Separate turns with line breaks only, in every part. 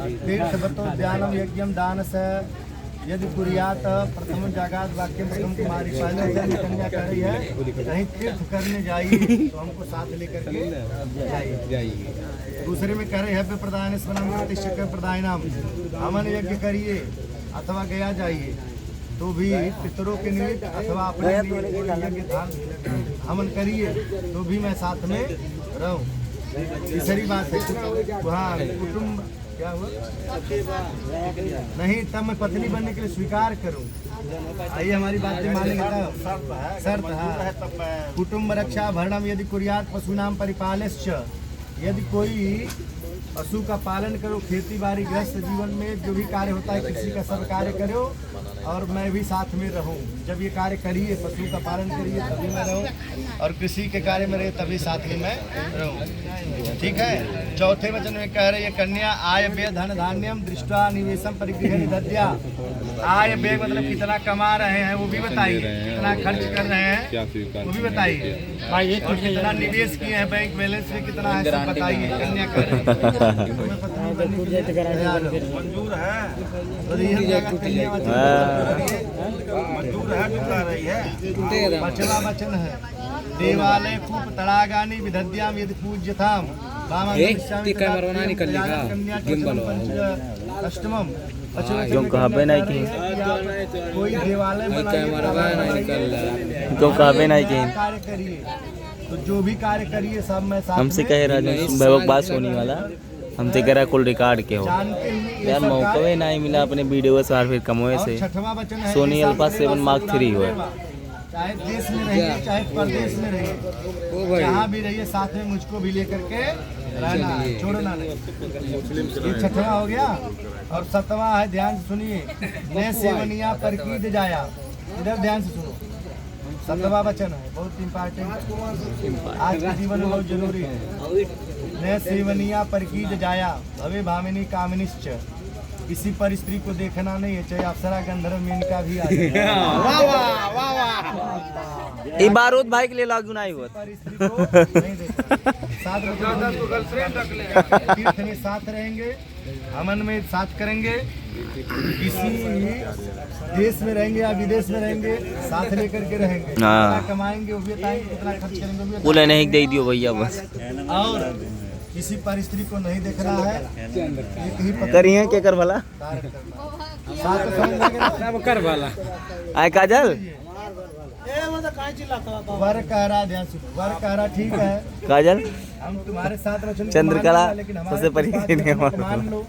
तीर्थवतो ध्यानम यज्ञम दानस यदि कुरियात प्रथम जागात वाक्यम प्रथम कुमारी। पहले जन्म कन्या कर रही है कहीं तीर्थ करने जाइए तो हमको साथ लेकर के जाइए। दूसरे में कह रहे हव्य प्रदान शक्कर प्रदायनाम, हवन यज्ञ करिए अथवा गया जाइए तो भी पितरों के निमित्त अथवा अपने यज्ञ हवन करिए तो भी मैं साथ में रहूं। तीसरी बात है हाँ कुटुंब क्या हुआ नहीं तब मैं पत्नी बनने के लिए स्वीकार करूं। आइए हमारी बात मानेंगे तब शर्त है कुटुंब रक्षा भरणम यदि कुरियात पशुनाम परिपालस्य, यदि कोई पशु का पालन करो, खेती बाड़ी गृहस्थ जीवन में जो भी कार्य होता है कृषि का सब कार्य करो और मैं भी साथ में रहूं। जब ये कार्य करिए पशु का पालन करिए तभी मैं रहूं और कृषि के कार्य में रहे तभी साथ में मैं रहूं। ठीक है। चौथे वचन में कह रहे ये आय व्यय धन धान्यम दृष्टा निवेशम परिगृह निदध्या। आय व्यय मतलब कितना कमा रहे हैं वो भी बताइए, कितना खर्च कर रहे हैं वो भी बताइए, और कितना निवेश किए हैं बैंक बैलेंस में कितना है सब बताइए। कन्या कर मंजूर है मंजूर है चुका रही है। बचना वचन है देवालय कूप तड़ागानी विदध्याम यदि पूज्यताम अष्टमम।
क्यों कहा पे नहीं की
कोई देवालय
क्यों कहा पे नहीं की
कार्य करिए तो जो भी कार्य करिए सब मैं साथ
हमसे कहे राजन वैभव बात होने वाला हमसे कह रहा कुल रिकॉर्ड के हो यार मौका ही नहीं मिला अपने वीडियो से फिर कमोए से सोनी अल्फा 7 Mark 3 हुआ।
चाहे देश में रहिए चाहे प्रदेश में रहिए जहाँ भी रहिए साथ में मुझको भी लेकर के रहना है, छोड़ना नहीं। ये छठवां हो गया और 7वां है ध्यान से सुनिए ने सेवनिया परकीद जाया। इधर ध्यान से सुनो 7वां वचन है बहुत इम्पोर्टेंट आज के जीवन में बहुत जरूरी है। न सेवनिया परकीद जाया भवे भामिनी कामिनिश्च। किसी पर स्त्री को देखना नहीं है चाहे अप्सरा गंधर्व मेनका भी आ जाए।
बारूद भाई के लिए लागू नहीं हुआ
पर स्त्री को नहीं देखना। तीर्थ में साथ रहेंगे, अमन में साथ करेंगे, किसी देश में रहेंगे या विदेश में रहेंगे साथ लेकर के रहेंगे। कितना कमाएंगे वो भी बताएंगे, कितना खर्च करेंगे वो भी
बोले नहीं दे दियो भैया बस।
और किसी पर स्त्री को नहीं देखना है, एक ही
करिए क्या कर भला
कर भला
आए काजल
वर कह रहा ध्यान से वर कह रहा ठीक है
काजल
हम तुम्हारे साथ वचन
चंद्रकला
लेकिन
सबसे परिचय
मान लो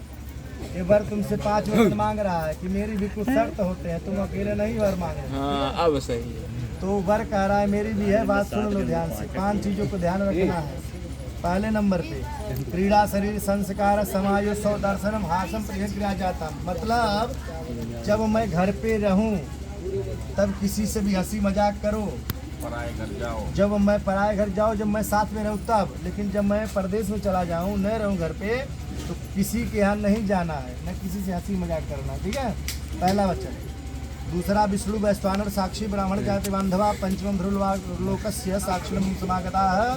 ये वर तुमसे 5 वचन मांग रहा है कि मेरी भी कुछ शर्त होते हैं, तुम अकेले नहीं वर मांग रहे।
हाँ अब सही है।
तो वर कह रहा है मेरी भी है बात सुन लो ध्यान से। 5 चीजों को ध्यान रखना है। पहले नंबर पे क्रीड़ा शरीर संस्कार समाज दर्शनम हासम क्रिया जाता। मतलब जब मैं घर पे रहूं तब किसी से भी हंसी मजाक करो,
पराए घर जाओ।
जब मैं पराए घर जाओ जब मैं साथ में रहूं तब। लेकिन जब मैं परदेश में चला जाऊं न रहूं घर पे तो किसी के यहाँ नहीं जाना है, न किसी से हंसी मजाक करना। ठीक है पहला वचन। दूसरा विष्णु वैश्वानर साक्षी ब्राह्मण जाति बांधवा पंचम ध्रुवलोकस्य साक्षरम समागता है।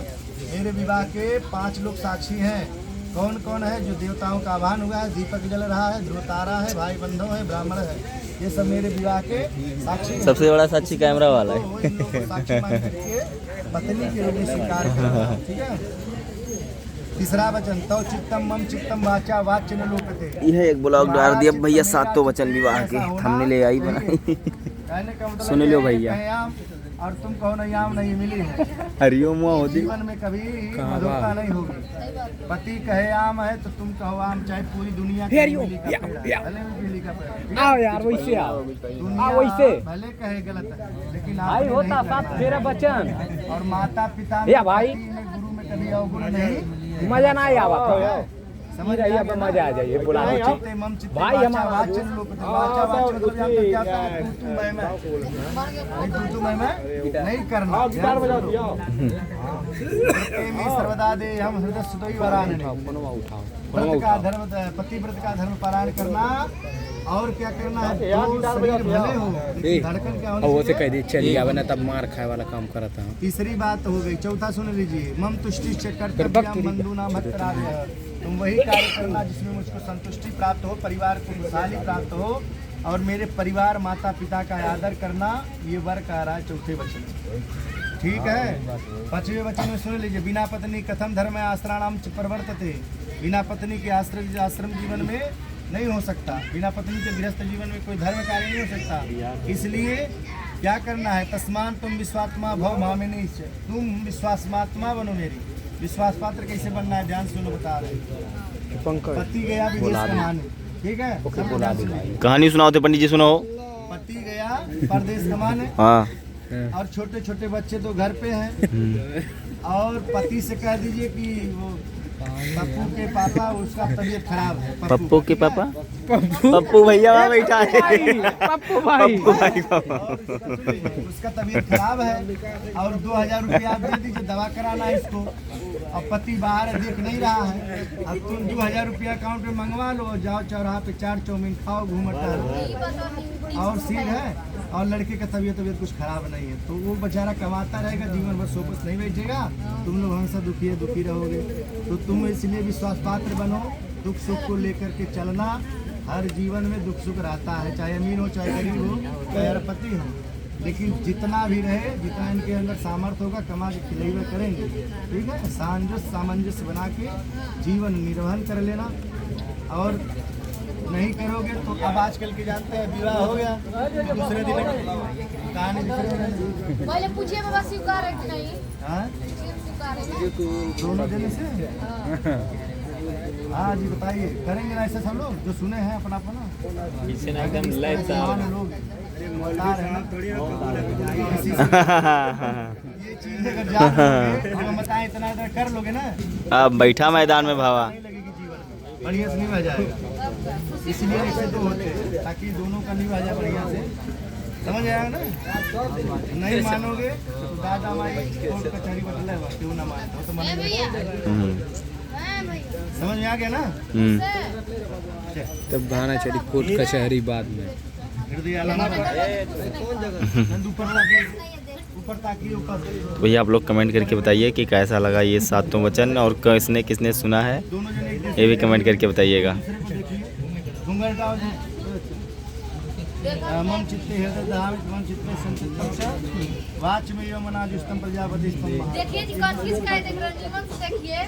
मेरे विवाह के 5 लोग साक्षी हैं। कौन कौन है? जो देवताओं का आह्वान हुआ है, दीपक जल रहा है, ध्रुव तारा है, भाई बंधव है, ब्राह्मण है, ये सब मेरे विवाह के साक्षी हैं।
सबसे बड़ा साक्षी कैमरा वाला है।
तो इन लोगों को साक्षी मान करके पत्नी के रूप में स्वीकार करना। ठीक है। तीसरा वचन तो चित्तम मम चित्तम वाचा वाच्य न लोकते।
यह एक ब्लॉग डाल दिया भैया 7 वचन विवाह के हमने ले आई बनाई।
कहने का मतलब
सुन लो भैया
और तुम कहो ना याम नहीं मिली है।
हरिओम होती
जीवन में कभी मधुरता नहीं होगी। पति कहे आम है तो तुम कहो आम, चाहे पूरी दुनिया की मिली का पेड़ है, भले भी मिली का पेड़।
आओ यार वैसे आओ
दुनिया भले कहे गलत है लेकिन
भाई होता साथ तेरा बचन
और माता पिता
या भाई
गुरु में कभी अवगुण नहीं।
मजा ना आवा समझ रही है मजा आ जाइए बुला भाई हमारा
वाचन लोग वाचा वाचन तो क्या होता है तू मैं नहीं करना। सर्वदा दे हम हृदय सुतोई वरान व्रत का धर्म पति व्रत का धर्म पालन करना और क्या करना है, तो शरीर भले हो लेकिन धड़कन क्या होनी
वो से
चाहिए?
कह दी चलिए अब ना तब मार खाए वाला काम करता हूँ।
तीसरी बात हो गई। चौथा सुन लीजिए, मम तुष्टि कर्तव्यम बंधुना भक्तराज। तुम वही कार्य करना जिसमें मुझको संतुष्टि प्राप्त हो, परिवार को खुशहाली प्राप्त हो, और मेरे परिवार माता पिता का आदर करना। ये वर कह रहा है चौथे वचन में, ठीक है। पांचवें वचन में सुन लीजिए, बिना पत्नी कथम धर्म आश्रणाम च प्रवर्तते। बिना पत्नी के आश्रम जीवन में नहीं हो सकता, बिना पत्नी के गृहस्थ जीवन में कोई धर्म कार्य नहीं हो सकता। इसलिए क्या करना है, तस्मान तुम विश्वात्मा भव भामिनी, तुम विश्वासमात्मा बनो मेरी। विश्वास पात्र कैसे बनना है, ध्यान सुनो, बता रहे। पति गया विदेश कमाने, ठीक है,
कहानी सुनाओ थे पंडित जी, सुनाओ।
पति गया परदेश कमाने,
हाँ।
और छोटे छोटे बच्चे तो घर पे हैं, और पति से कह दीजिए कि वो पप्पू के पापा, उसका तबीयत खराब है।
पप्पू के पापा, पप्पू भैया वहाँ बैठा है,
पप्पू भाई,
उसका तबीयत खराब है और 2000 रुपया आप दे दीजिए, दवा कराना है इसको। अब पति बाहर है, देख नहीं रहा है, अब तुम 2000 रुपया अकाउंट में मंगवा लो, जाओ चौराहा पे 4 चाउमीन खाओ, घूमट और सीध है, और लड़के का तबीयत कुछ खराब नहीं है, तो वो बेचारा कमाता रहेगा, जीवन भर सोपस नहीं बैठेगा, तुम लोग हमेशा दुखी रहोगे। तो तुम इसलिए विश्वास पात्र बनो, दुख सुख को लेकर के चलना। हर जीवन में दुख सुख रहता है, चाहे अमीर हो चाहे गरीब हो चाहे अरबपति हो, लेकिन जितना भी रहे, जितना इनके अंदर सामर्थ्य होगा, कमा के खिलाइए करेंगे, ठीक है। सामंजस्य बना के जीवन निर्वहन कर लेना, और नहीं करोगे तो अब आजकल के जानते हैं, विवाह हो गया दूसरे दिन कहानी
पहले पूछिए बाबा स्वीकार है कि नहीं।
हाँ,
स्वीकार है
दोनों जने से। हाँ जी, बताइए, करेंगे ना ऐसे सब लोग जो सुने हैं अपना एकदम लोग बता रहे हैं ये चीज अगर जान लोगे, हम बताएं इतना इधर कर लोगे ना,
अब बैठा मैदान में भावा,
नहीं लगेगी जीवन में, बढ़िया से नहीं बह जाएगा। इसलिए ऐसे तो होते हैं ताकि दोनों का नहीं बह जाए बढ़िया से, समझ आएगा ना। नहीं मानोगे तो दादा माई कोर्ट कचहरी बदल है, क्यों ना मानते हो तो मन समझ में आ गया ना।
तब गाना चली कोर्ट कचहरी बाद में।
तो भैया आप लोग कमेंट करके बताइए कि कैसा लगा ये सातों वचन, और किसने किसने सुना है ये भी कमेंट करके बताइएगा।
मम चित्ते हृदय धामित मम चित्ते संचित्तम च वाच में यो मनाजुष्टम प्रजापति स्तंभ।
देखिए जी, कौन किसका है, देख रहे हैं, देखिए।